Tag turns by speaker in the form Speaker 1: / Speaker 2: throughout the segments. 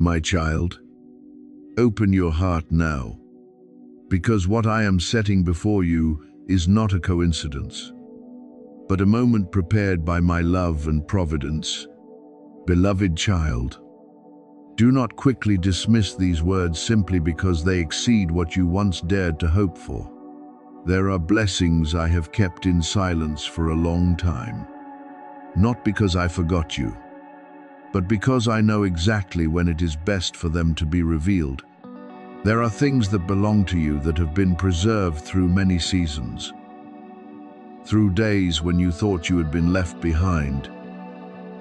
Speaker 1: My child, open your heart now, because what I am setting before you is not a coincidence, but a moment prepared by my love and providence. Beloved child, do not quickly dismiss these words simply because they exceed what you once dared to hope for. There are blessings I have kept in silence for a long time, not because I forgot you, but because I know exactly when it is best for them to be revealed. There are things that belong to you that have been preserved through many seasons, through days when you thought you had been left behind,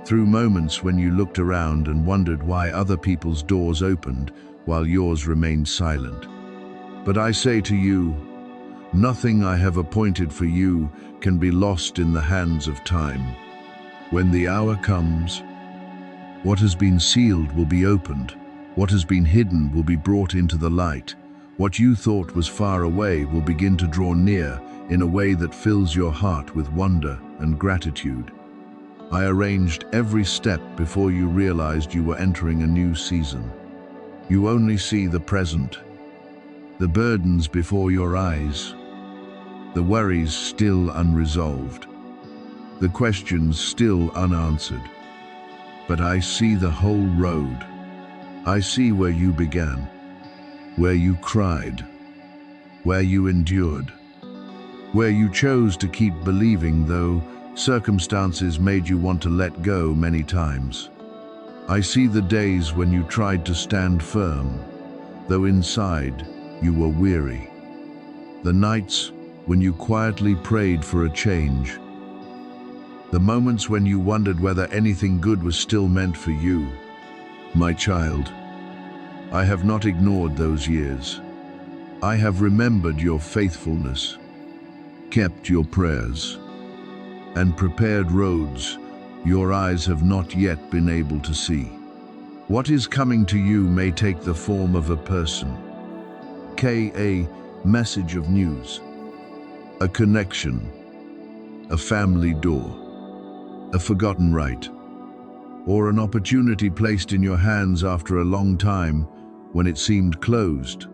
Speaker 1: through moments when you looked around and wondered why other people's doors opened while yours remained silent. But I say to you, nothing I have appointed for you can be lost in the hands of time. When the hour comes, what has been sealed will be opened. What has been hidden will be brought into the light. What you thought was far away will begin to draw near in a way that fills your heart with wonder and gratitude. I arranged every step before you realized you were entering a new season. You only see the present, the burdens before your eyes, the worries still unresolved, the questions still unanswered. But I see the whole road. I see where you began, where you cried, where you endured, where you chose to keep believing though circumstances made you want to let go many times. I see the days when you tried to stand firm, though inside you were weary. The nights when you quietly prayed for a change. The moments when you wondered whether anything good was still meant for you. My child, I have not ignored those years. I have remembered your faithfulness, kept your prayers, and prepared roads your eyes have not yet been able to see. What is coming to you may take the form of a person, a message of news, a connection, a family door, a forgotten right, or an opportunity placed in your hands after a long time when it seemed closed.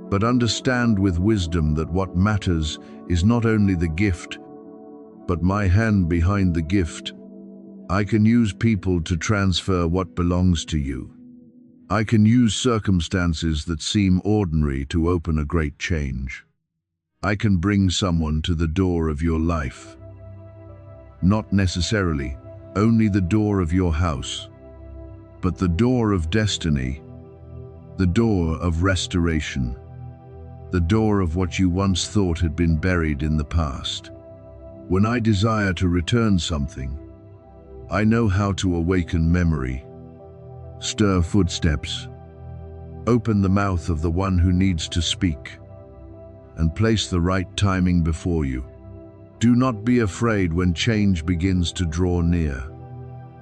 Speaker 1: But understand with wisdom that what matters is not only the gift, but my hand behind the gift. I can use people to transfer what belongs to you. I can use circumstances that seem ordinary to open a great change. I can bring someone to the door of your life. Not necessarily only the door of your house, but the door of destiny, the door of restoration, the door of what you once thought had been buried in the past. When I desire to return something, I know how to awaken memory, stir footsteps, open the mouth of the one who needs to speak, and place the right timing before you. Do not be afraid when change begins to draw near.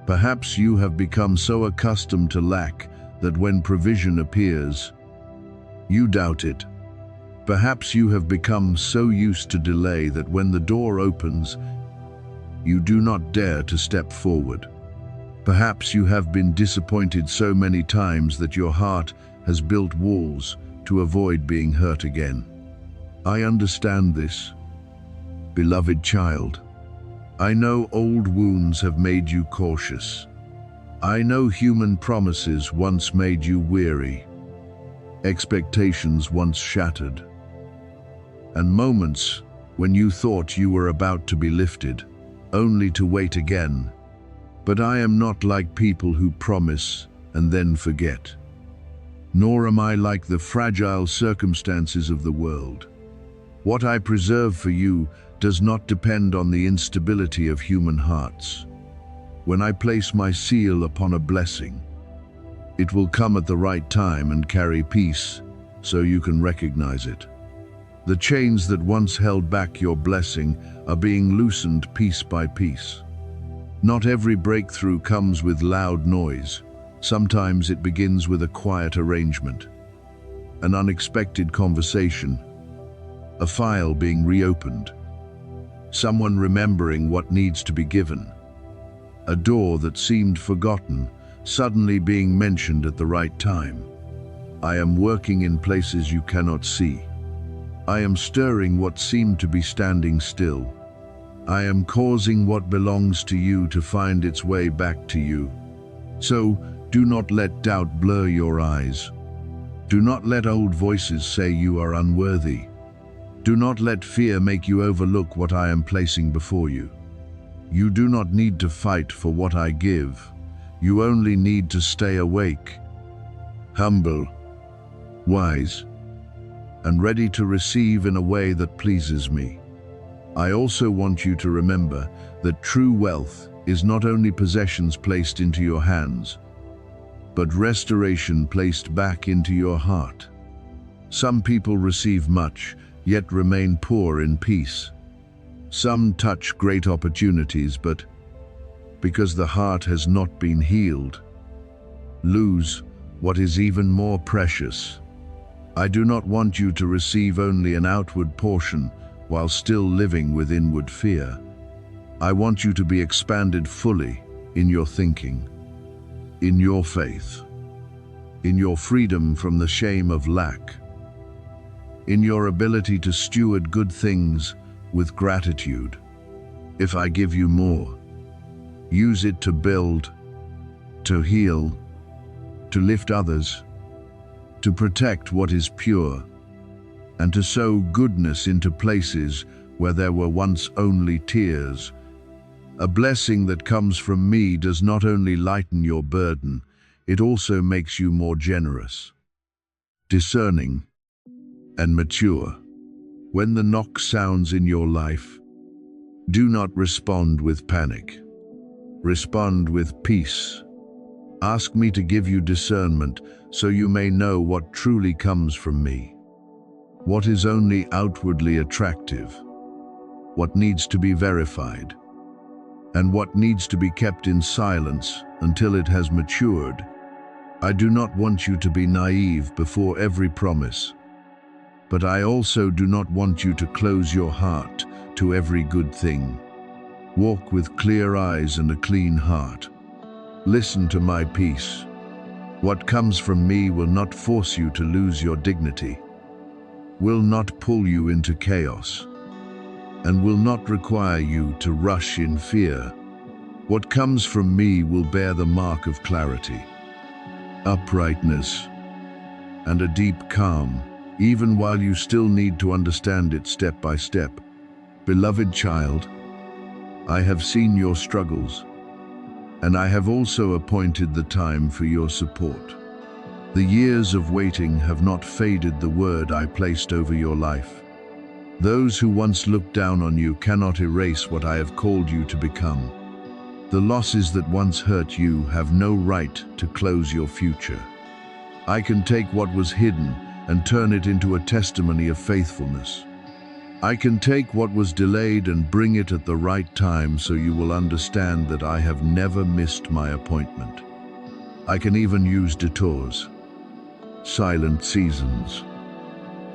Speaker 1: Perhaps you have become so accustomed to lack that when provision appears, you doubt it. Perhaps you have become so used to delay that when the door opens, you do not dare to step forward. Perhaps you have been disappointed so many times that your heart has built walls to avoid being hurt again. I understand this. Beloved child, I know old wounds have made you cautious. I know human promises once made you weary, expectations once shattered, and moments when you thought you were about to be lifted, only to wait again. But I am not like people who promise and then forget, nor am I like the fragile circumstances of the world. What I preserve for you does not depend on the instability of human hearts. When I place my seal upon a blessing, it will come at the right time and carry peace, so you can recognize it. The chains that once held back your blessing are being loosened piece by piece. Not every breakthrough comes with loud noise. Sometimes it begins with a quiet arrangement, an unexpected conversation, a file being reopened, someone remembering what needs to be given, a door that seemed forgotten suddenly being mentioned at the right time. I am working in places you cannot see. I am stirring what seemed to be standing still. I am causing what belongs to you to find its way back to you. So, do not let doubt blur your eyes. Do not let old voices say you are unworthy. Do not let fear make you overlook what I am placing before you. You do not need to fight for what I give. You only need to stay awake, humble, wise, and ready to receive in a way that pleases me. I also want you to remember that true wealth is not only possessions placed into your hands, but restoration placed back into your heart. Some people receive much, yet remain poor in peace. Some touch great opportunities, but because the heart has not been healed, lose what is even more precious. I do not want you to receive only an outward portion while still living with inward fear. I want you to be expanded fully in your thinking, in your faith, in your freedom from the shame of lack, in your ability to steward good things with gratitude. If I give you more, use it to build, to heal, to lift others, to protect what is pure, and to sow goodness into places where there were once only tears. A blessing that comes from me does not only lighten your burden, it also makes you more generous, discerning, and mature. When the knock sounds in your life, do not respond with panic. Respond with peace. Ask me to give you discernment so you may know what truly comes from me, what is only outwardly attractive, what needs to be verified, and what needs to be kept in silence until it has matured. I do not want you to be naive before every promise, but I also do not want you to close your heart to every good thing. Walk with clear eyes and a clean heart. Listen to my peace. What comes from me will not force you to lose your dignity, will not pull you into chaos, and will not require you to rush in fear. What comes from me will bear the mark of clarity, uprightness, and a deep calm, even while you still need to understand it step by step. Beloved child, I have seen your struggles, and I have also appointed the time for your support. The years of waiting have not faded the word I placed over your life. Those who once looked down on you cannot erase what I have called you to become. The losses that once hurt you have no right to close your future. I can take what was hidden and turn it into a testimony of faithfulness. I can take what was delayed and bring it at the right time so you will understand that I have never missed my appointment. I can even use detours, silent seasons,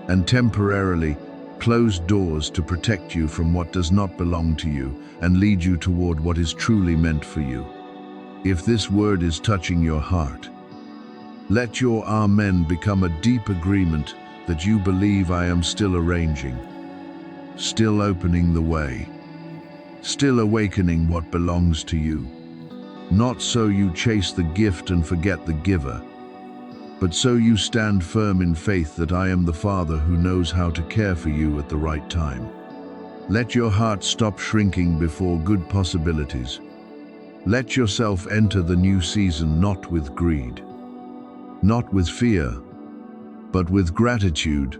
Speaker 1: and temporarily closed doors to protect you from what does not belong to you and lead you toward what is truly meant for you. If this word is touching your heart, let your Amen become a deep agreement that you believe I am still arranging, still opening the way, still awakening what belongs to you. Not so you chase the gift and forget the giver, but so you stand firm in faith that I am the Father who knows how to care for you at the right time. Let your heart stop shrinking before good possibilities. Let yourself enter the new season not with greed, not with fear, but with gratitude,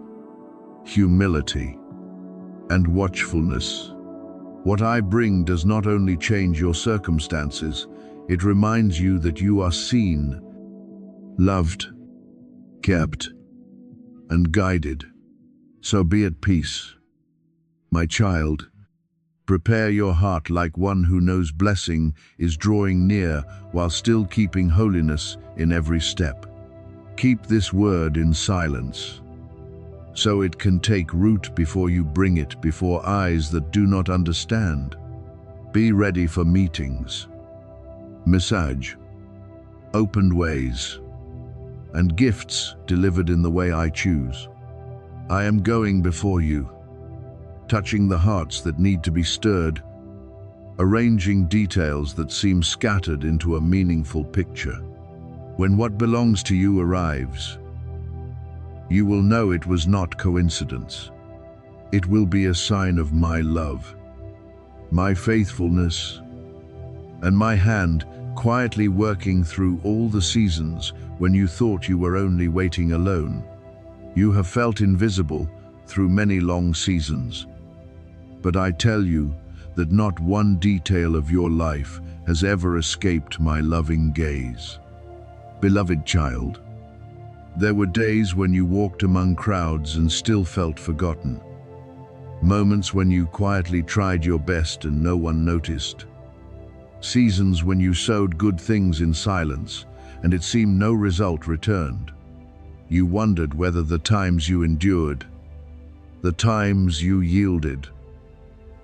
Speaker 1: humility, and watchfulness. What I bring does not only change your circumstances, it reminds you that you are seen, loved, kept, and guided. So be at peace. My child, prepare your heart like one who knows blessing is drawing near while still keeping holiness in every step. Keep this word in silence, so it can take root before you bring it before eyes that do not understand. Be ready for meetings, massage, opened ways, and gifts delivered in the way I choose. I am going before you, touching the hearts that need to be stirred, arranging details that seem scattered into a meaningful picture. When what belongs to you arrives, you will know it was not coincidence. It will be a sign of my love, my faithfulness, and my hand quietly working through all the seasons when you thought you were only waiting alone. You have felt invisible through many long seasons. But I tell you that not one detail of your life has ever escaped my loving gaze. Beloved child, there were days when you walked among crowds and still felt forgotten. Moments when you quietly tried your best and no one noticed. Seasons when you sowed good things in silence and it seemed no result returned. You wondered whether the times you endured, the times you yielded,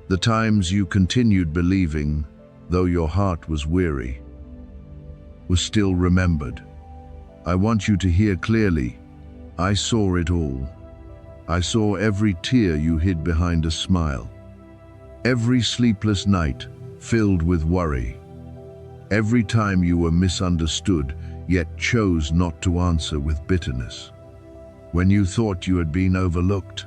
Speaker 1: the times you continued believing, though your heart was weary, was still remembered. I want you to hear clearly. I saw it all. I saw every tear you hid behind a smile, every sleepless night filled with worry, every time you were misunderstood yet chose not to answer with bitterness. When you thought you had been overlooked,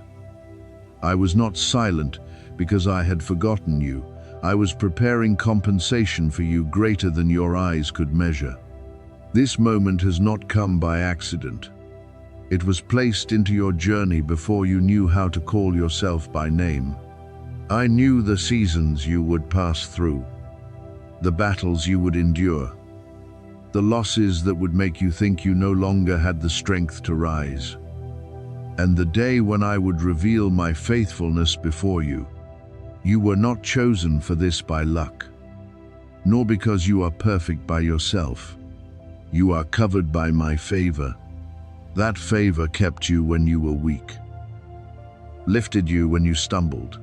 Speaker 1: I was not silent because I had forgotten you. I was preparing compensation for you greater than your eyes could measure. This moment has not come by accident. It was placed into your journey before you knew how to call yourself by name. I knew the seasons you would pass through, the battles you would endure, the losses that would make you think you no longer had the strength to rise. And the day when I would reveal my faithfulness before you, you were not chosen for this by luck, nor because you are perfect by yourself. You are covered by my favor. That favor kept you when you were weak, lifted you when you stumbled,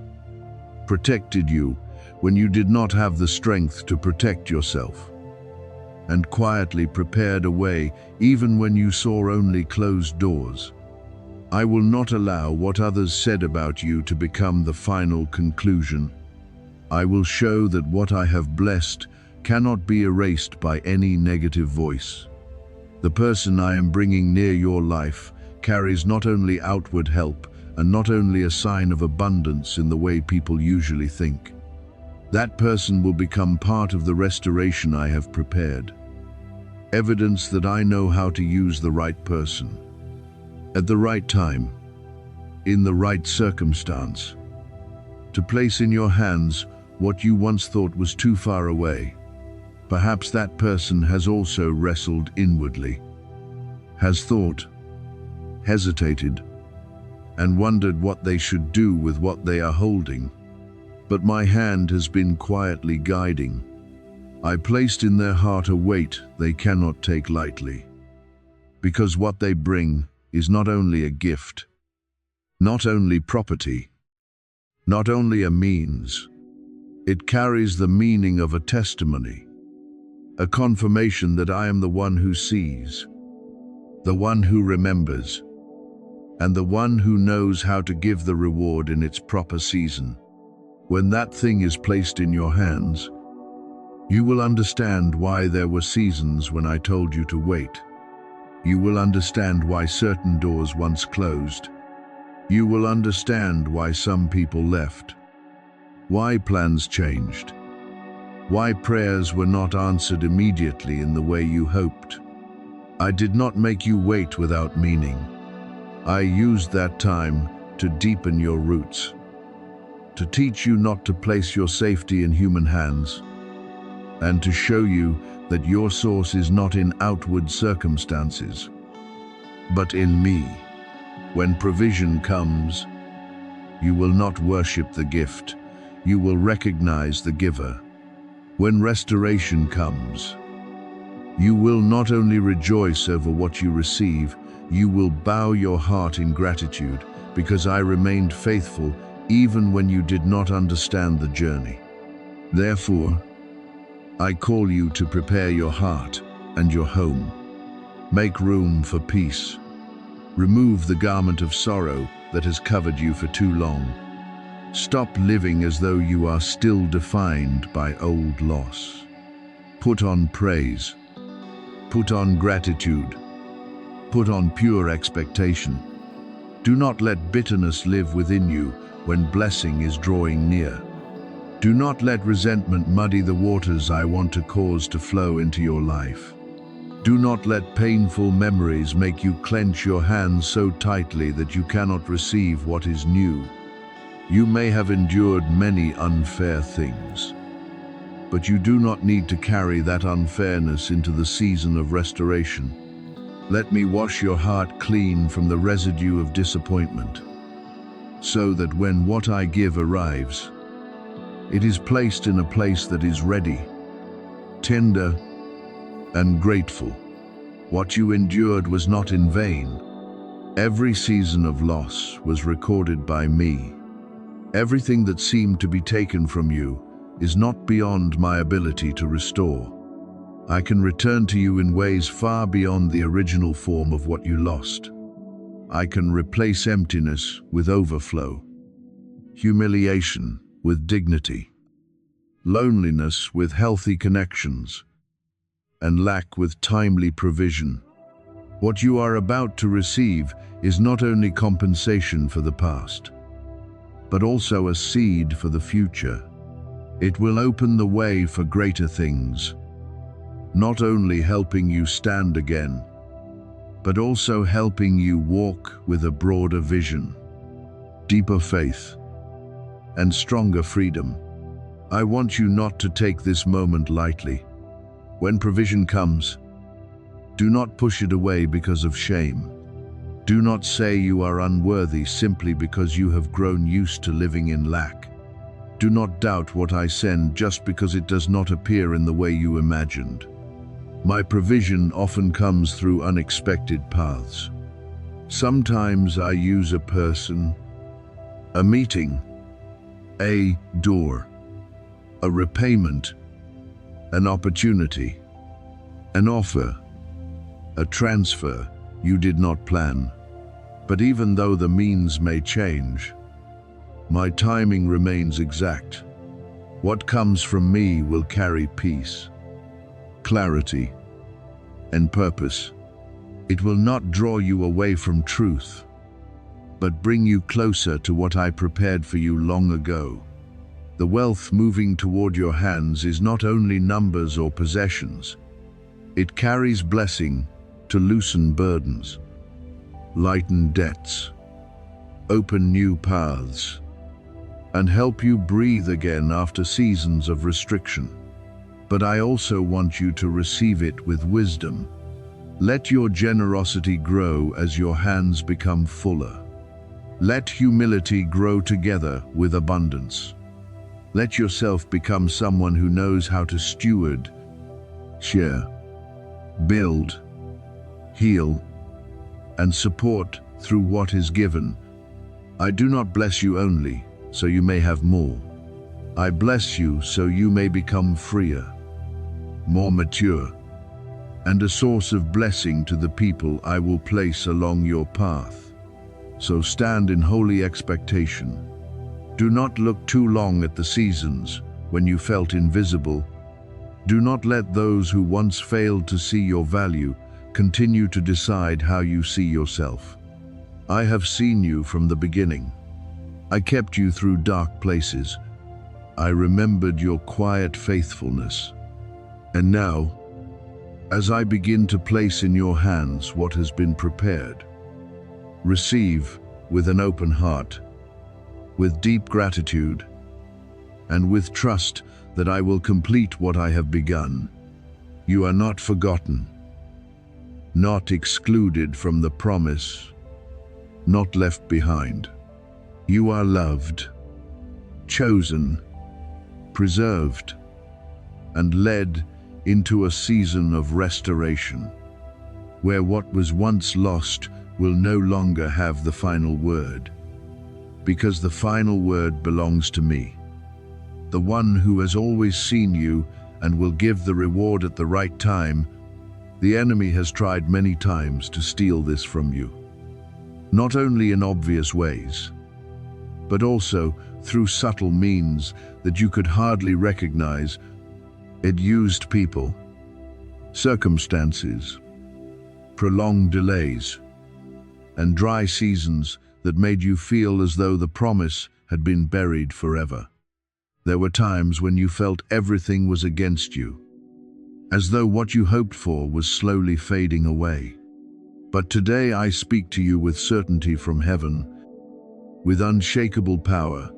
Speaker 1: protected you when you did not have the strength to protect yourself, and quietly prepared a way even when you saw only closed doors. I will not allow what others said about you to become the final conclusion. I will show that what I have blessed cannot be erased by any negative voice. The person I am bringing near your life carries not only outward help and not only a sign of abundance in the way people usually think. That person will become part of the restoration I have prepared. Evidence that I know how to use the right person, at the right time, in the right circumstance, to place in your hands what you once thought was too far away. Perhaps that person has also wrestled inwardly, has thought, hesitated, and wondered what they should do with what they are holding. But my hand has been quietly guiding. I placed in their heart a weight they cannot take lightly, because what they bring is not only a gift, not only property, not only a means. It carries the meaning of a testimony, a confirmation that I am the one who sees, the one who remembers, and the one who knows how to give the reward in its proper season. When that thing is placed in your hands, you will understand why there were seasons when I told you to wait. You will understand why certain doors once closed. You will understand why some people left, why plans changed, why prayers were not answered immediately in the way you hoped. I did not make you wait without meaning. I used that time to deepen your roots, to teach you not to place your safety in human hands, and to show you that your source is not in outward circumstances, but in me. When provision comes, you will not worship the gift, you will recognize the giver. When restoration comes, you will not only rejoice over what you receive, you will bow your heart in gratitude, because I remained faithful even when you did not understand the journey. Therefore, I call you to prepare your heart and your home. Make room for peace. Remove the garment of sorrow that has covered you for too long. Stop living as though you are still defined by old loss. Put on praise. Put on gratitude. Put on pure expectation. Do not let bitterness live within you when blessing is drawing near. Do not let resentment muddy the waters I want to cause to flow into your life. Do not let painful memories make you clench your hands so tightly that you cannot receive what is new. You may have endured many unfair things, but you do not need to carry that unfairness into the season of restoration. Let me wash your heart clean from the residue of disappointment, so that when what I give arrives, it is placed in a place that is ready, tender, and grateful. What you endured was not in vain. Every season of loss was recorded by me. Everything that seemed to be taken from you is not beyond my ability to restore. I can return to you in ways far beyond the original form of what you lost. I can replace emptiness with overflow, humiliation with dignity, loneliness with healthy connections, and lack with timely provision. What you are about to receive is not only compensation for the past, but also a seed for the future. It will open the way for greater things, not only helping you stand again, but also helping you walk with a broader vision, deeper faith, and stronger freedom. I want you not to take this moment lightly. When provision comes, do not push it away because of shame. Do not say you are unworthy simply because you have grown used to living in lack. Do not doubt what I send just because it does not appear in the way you imagined. My provision often comes through unexpected paths. Sometimes I use a person, a meeting, a door, a repayment, an opportunity, an offer, a transfer you did not plan. But even though the means may change, my timing remains exact. What comes from me will carry peace, clarity, and purpose. It will not draw you away from truth, but bring you closer to what I prepared for you long ago. The wealth moving toward your hands is not only numbers or possessions. It carries blessing to loosen burdens, lighten debts, open new paths, and help you breathe again after seasons of restriction. But I also want you to receive it with wisdom. Let your generosity grow as your hands become fuller. Let humility grow together with abundance. Let yourself become someone who knows how to steward, share, build, heal, and support through what is given. I do not bless you only so you may have more. I bless you so you may become freer, more mature, and a source of blessing to the people I will place along your path. So stand in holy expectation. Do not look too long at the seasons when you felt invisible. Do not let those who once failed to see your value continue to decide how you see yourself. I have seen you from the beginning. I kept you through dark places. I remembered your quiet faithfulness. And now, as I begin to place in your hands what has been prepared, receive with an open heart, with deep gratitude, and with trust that I will complete what I have begun. You are not forgotten, not excluded from the promise, not left behind. You are loved, chosen, preserved, and led into a season of restoration, where what was once lost will no longer have the final word, because the final word belongs to me, the one who has always seen you and will give the reward at the right time. The enemy has tried many times to steal this from you, not only in obvious ways, but also through subtle means that you could hardly recognize. It used people, circumstances, prolonged delays, and dry seasons that made you feel as though the promise had been buried forever. There were times when you felt everything was against you, as though what you hoped for was slowly fading away. But today I speak to you with certainty from heaven, with unshakable power.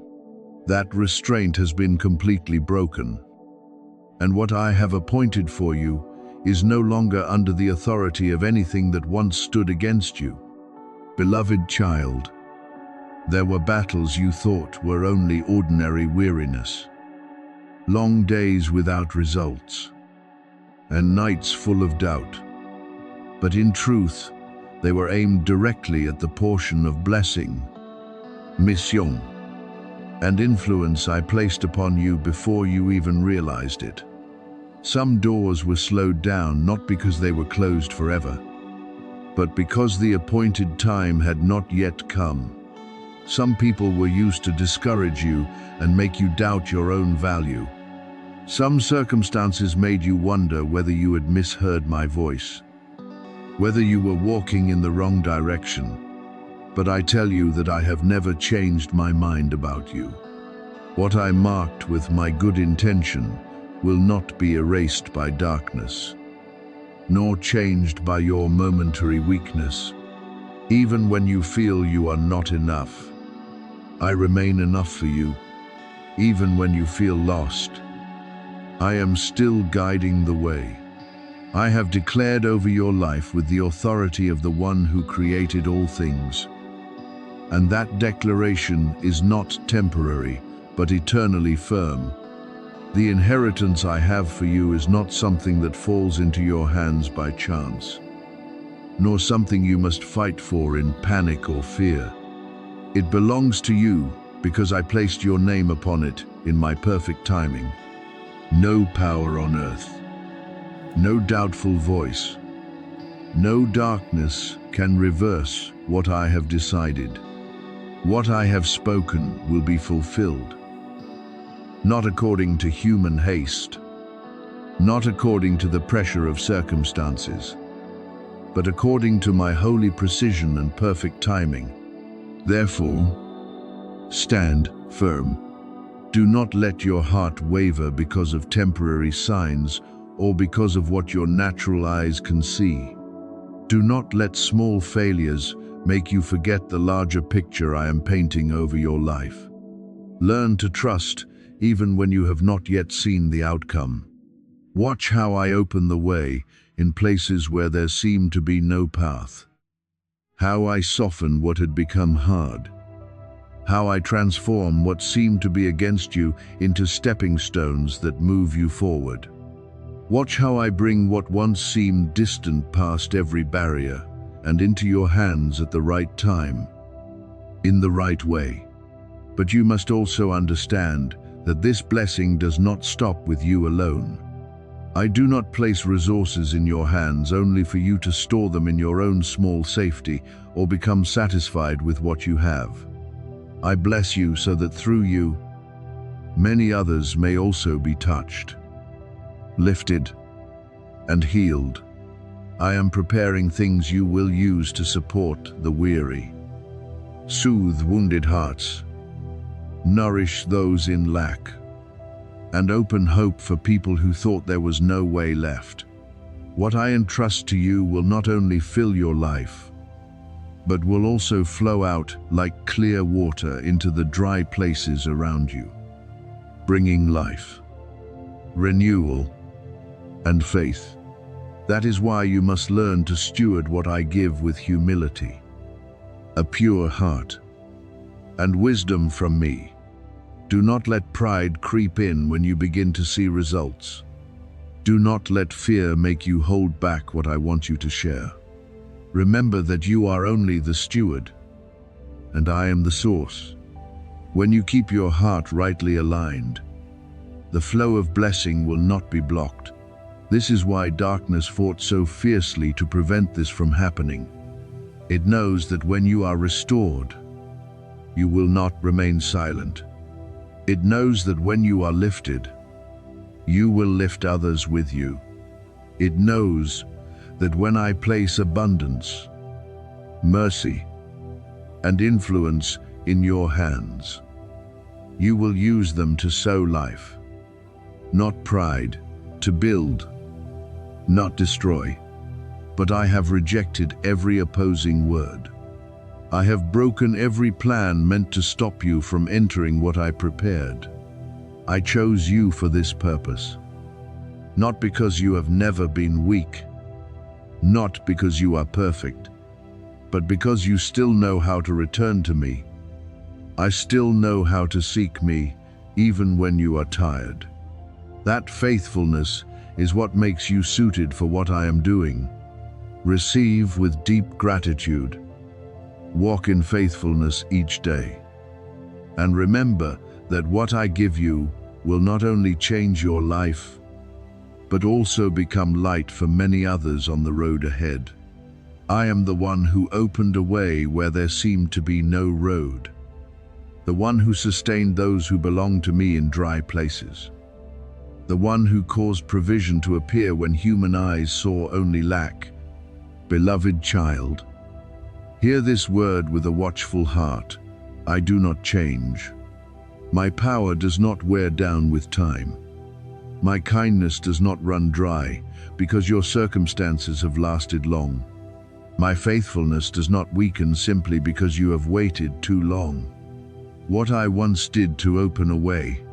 Speaker 1: That restraint has been completely broken, and what I have appointed for you is no longer under the authority of anything that once stood against you. Beloved child, there were battles you thought were only ordinary weariness, long days without results, and nights full of doubt. But in truth, they were aimed directly at the portion of blessing, mission, and influence I placed upon you before you even realized it. Some doors were slowed down not because they were closed forever, but because the appointed time had not yet come. Some people were used to discourage you and make you doubt your own value. Some circumstances made you wonder whether you had misheard my voice, whether you were walking in the wrong direction. But I tell you that I have never changed my mind about you. What I marked with my good intention will not be erased by darkness, nor changed by your momentary weakness. Even when you feel you are not enough, I remain enough for you. Even when you feel lost, I am still guiding the way. I have declared over your life with the authority of the one who created all things. And that declaration is not temporary, but eternally firm. The inheritance I have for you is not something that falls into your hands by chance, nor something you must fight for in panic or fear. It belongs to you because I placed your name upon it in my perfect timing. No power on earth, no doubtful voice, no darkness can reverse what I have decided. What I have spoken will be fulfilled, not according to human haste, not according to the pressure of circumstances, but according to my holy precision and perfect timing. Therefore, stand firm. Do not let your heart waver because of temporary signs or because of what your natural eyes can see. Do not let small failures make you forget the larger picture I am painting over your life. Learn to trust even when you have not yet seen the outcome. Watch how I open the way in places where there seemed to be no path. How I soften what had become hard. How I transform what seemed to be against you into stepping stones that move you forward. Watch how I bring what once seemed distant past every barrier and into your hands at the right time, in the right way. But you must also understand that this blessing does not stop with you alone. I do not place resources in your hands only for you to store them in your own small safety or become satisfied with what you have. I bless you so that through you, many others may also be touched, lifted, and healed. I am preparing things you will use to support the weary, soothe wounded hearts, nourish those in lack, and open hope for people who thought there was no way left. What I entrust to you will not only fill your life, but will also flow out like clear water into the dry places around you, bringing life, renewal, and faith. That is why you must learn to steward what I give with humility, a pure heart, and wisdom from me. Do not let pride creep in when you begin to see results. Do not let fear make you hold back what I want you to share. Remember that you are only the steward, and I am the source. When you keep your heart rightly aligned, the flow of blessing will not be blocked. This is why darkness fought so fiercely to prevent this from happening. It knows that when you are restored, you will not remain silent. It knows that when you are lifted, you will lift others with you. It knows that when I place abundance, mercy, and influence in your hands, you will use them to sow life, not pride, to build, not destroy. But I have rejected every opposing word. I have broken every plan meant to stop you from entering what I prepared. I chose you for this purpose, not because you have never been weak, not because you are perfect, but because you still know how to return to me. I still know how to seek me, even when you are tired. That faithfulness is what makes you suited for what I am doing. Receive with deep gratitude. Walk in faithfulness each day. And remember that what I give you will not only change your life, but also become light for many others on the road ahead. I am the one who opened a way where there seemed to be no road. The one who sustained those who belong to me in dry places. The one who caused provision to appear when human eyes saw only lack. Beloved child, hear this word with a watchful heart. I do not change. My power does not wear down with time. My kindness does not run dry because your circumstances have lasted long. My faithfulness does not weaken simply because you have waited too long. What I once did to open a way,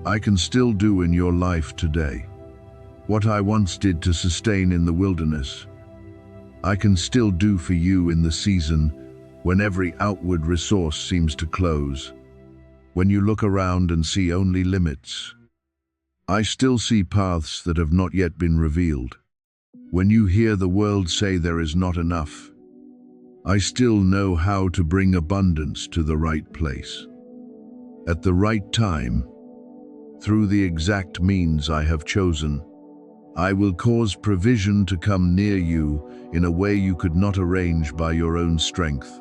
Speaker 1: I can still do in your life today. What I once did to sustain in the wilderness, I can still do for you in the season when every outward resource seems to close. When you look around and see only limits, I still see paths that have not yet been revealed. When you hear the world say there is not enough, I still know how to bring abundance to the right place. At the right time, through the exact means I have chosen, I will cause provision to come near you in a way you could not arrange by your own strength.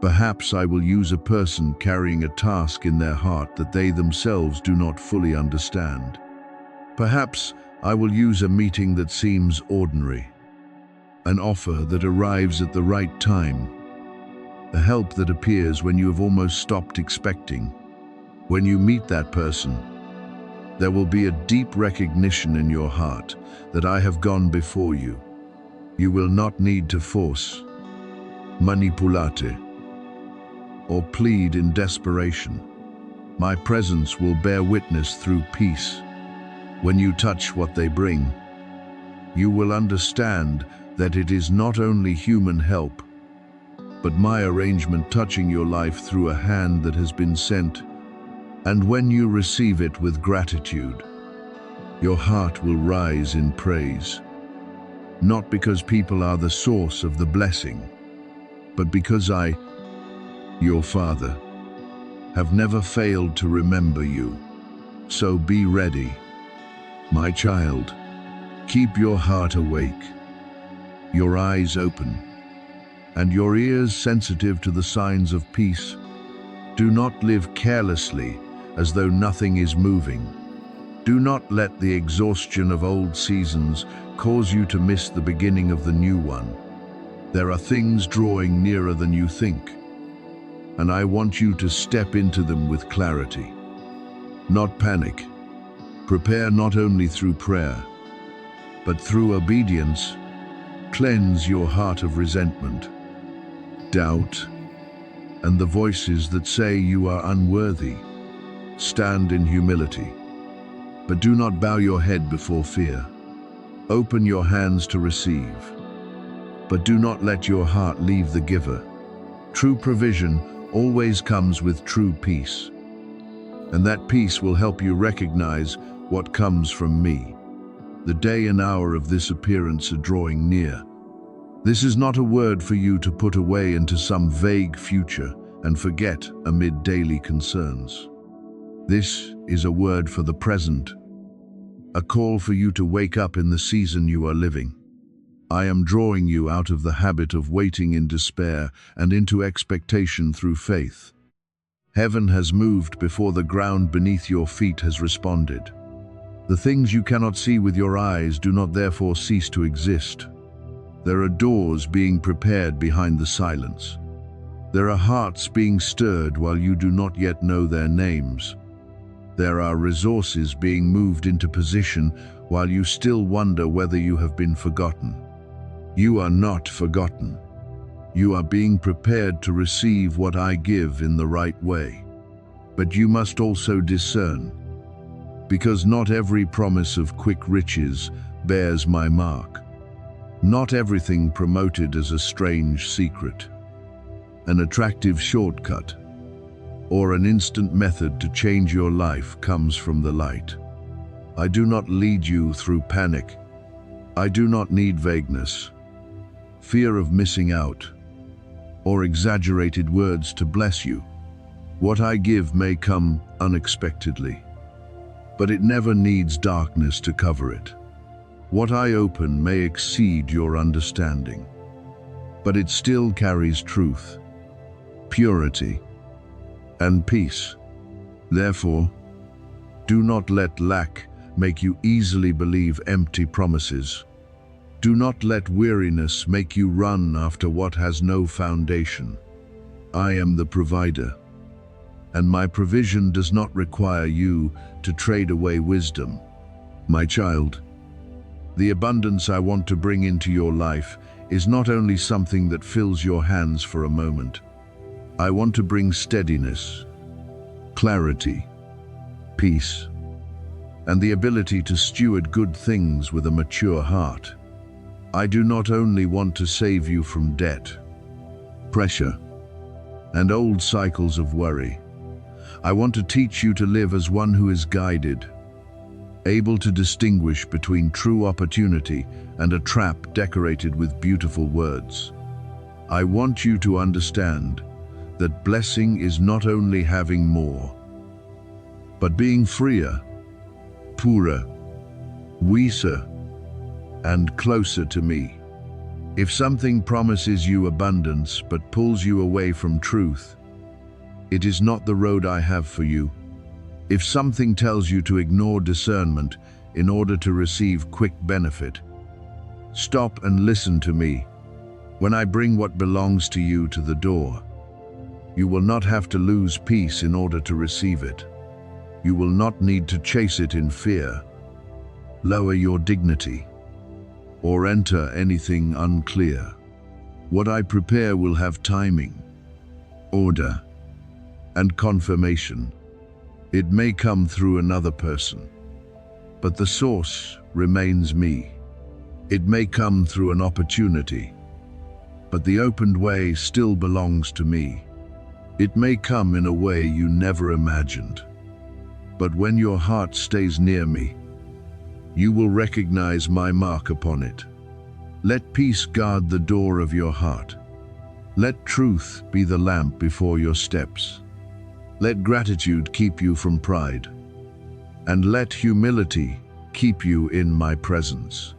Speaker 1: Perhaps I will use a person carrying a task in their heart that they themselves do not fully understand. Perhaps I will use a meeting that seems ordinary, an offer that arrives at the right time, a help that appears when you have almost stopped expecting. When you meet that person, there will be a deep recognition in your heart that I have gone before you. You will not need to force, manipulate, or plead in desperation. My presence will bear witness through peace. When you touch what they bring, you will understand that it is not only human help, but my arrangement touching your life through a hand that has been sent. And when you receive it with gratitude, your heart will rise in praise. Not because people are the source of the blessing, but because I, your Father, have never failed to remember you. So be ready, my child. Keep your heart awake, your eyes open, and your ears sensitive to the signs of peace. Do not live carelessly as though nothing is moving. Do not let the exhaustion of old seasons cause you to miss the beginning of the new one. There are things drawing nearer than you think, and I want you to step into them with clarity, not panic. Prepare not only through prayer, but through obedience. Cleanse your heart of resentment, doubt, and the voices that say you are unworthy. Stand in humility, but do not bow your head before fear. Open your hands to receive, but do not let your heart leave the giver. True provision always comes with true peace, and that peace will help you recognize what comes from me. The day and hour of this appearance are drawing near. This is not a word for you to put away into some vague future and forget amid daily concerns. This is a word for the present, a call for you to wake up in the season you are living. I am drawing you out of the habit of waiting in despair and into expectation through faith. Heaven has moved before the ground beneath your feet has responded. The things you cannot see with your eyes do not therefore cease to exist. There are doors being prepared behind the silence. There are hearts being stirred while you do not yet know their names. There are resources being moved into position while you still wonder whether you have been forgotten. You are not forgotten. You are being prepared to receive what I give in the right way. But you must also discern, because not every promise of quick riches bears my mark. Not everything promoted as a strange secret, an attractive shortcut, or an instant method to change your life comes from the light. I do not lead you through panic. I do not need vagueness, fear of missing out, or exaggerated words to bless you. What I give may come unexpectedly, but it never needs darkness to cover it. What I open may exceed your understanding, but it still carries truth, purity, and peace. Therefore, do not let lack make you easily believe empty promises. Do not let weariness make you run after what has no foundation. I am the provider, and my provision does not require you to trade away wisdom. My child, the abundance I want to bring into your life is not only something that fills your hands for a moment. I want to bring steadiness, clarity, peace, and the ability to steward good things with a mature heart. I do not only want to save you from debt, pressure, and old cycles of worry. I want to teach you to live as one who is guided, able to distinguish between true opportunity and a trap decorated with beautiful words. I want you to understand that blessing is not only having more, but being freer, purer, wiser, and closer to me. If something promises you abundance but pulls you away from truth, it is not the road I have for you. If something tells you to ignore discernment in order to receive quick benefit, stop and listen to me. When I bring what belongs to you to the door, you will not have to lose peace in order to receive it. You will not need to chase it in fear, lower your dignity, or enter anything unclear. What I prepare will have timing, order, and confirmation. It may come through another person, but the source remains me. It may come through an opportunity, but the opened way still belongs to me. It may come in a way you never imagined, but when your heart stays near me, you will recognize my mark upon it. Let peace guard the door of your heart. Let truth be the lamp before your steps. Let gratitude keep you from pride, and let humility keep you in my presence.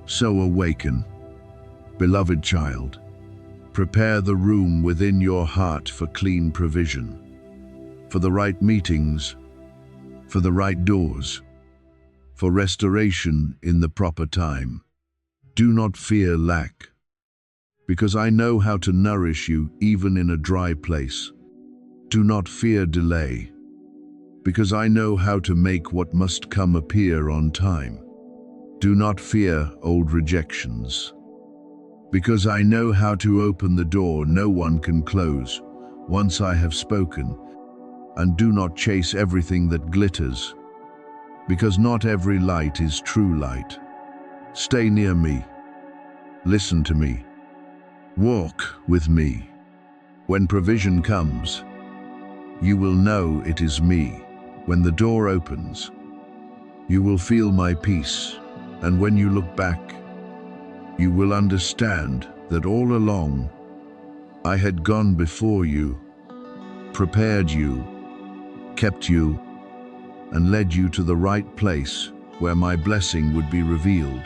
Speaker 1: So awaken, beloved child. Prepare the room within your heart for clean provision, for the right meetings, for the right doors, for restoration in the proper time. Do not fear lack, because I know how to nourish you even in a dry place. Do not fear delay, because I know how to make what must come appear on time. Do not fear old rejections, because I know how to open the door no one can close once I have spoken. And do not chase everything that glitters, because not every light is true light. Stay near me. Listen to me. Walk with me. When provision comes, you will know it is me. When the door opens, you will feel my peace. And when you look back, you will understand that all along I had gone before you, prepared you, kept you, and led you to the right place where my blessing would be revealed.